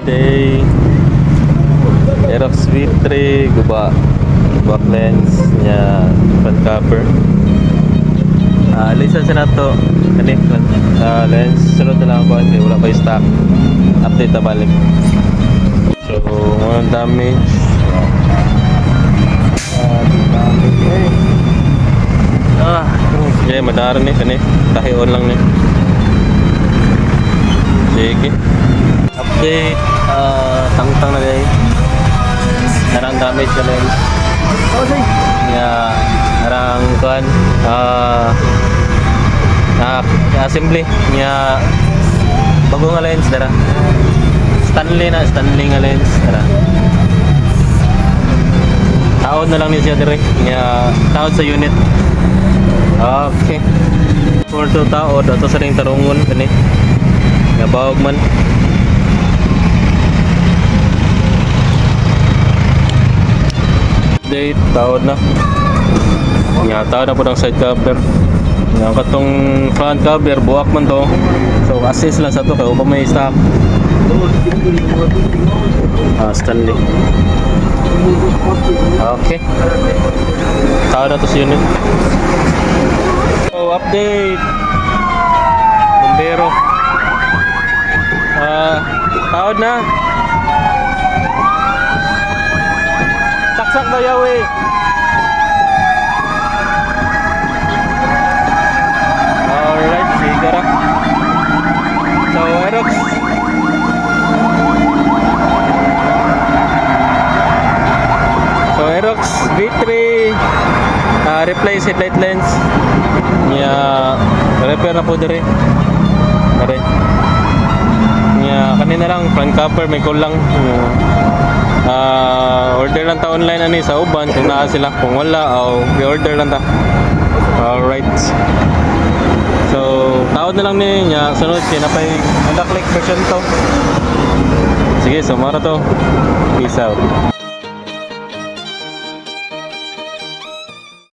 Day Aerox V3 guba back lens nya front cover. Lisan sa nato kani lens sunod na lang ako kay wala pa stock, update na balik. So mga damage sige madaran ni kani tahion lang ni. Sige update tangtang na guys, narang damage sa lens nga narang kuan assembly nga bago nga lens dara Stanley nga lens dara taon na lang ni siya dire nga taon sa unit. Okay for to taon ato sa ring tarungon kani nga bawag man. Update taon na nga taon na po ng side cover nga katong front cover buwak man to, so assist lang sa to kay upang may stock. Stanley. Okay taon na to sa unit. So update bombero taon na saksak daw yaw eh. Alright, sige ra. So Aerox V3 replace headlight lens nya repair na po dire kare nya kanina lang front cover may kulang. Order lang ta online ani sa uban kung naa sila, kung wala i-order lang ta. Alright, so taod na lang niya sunod kinapay Honda Click version to. Sige, so mara to, peace out.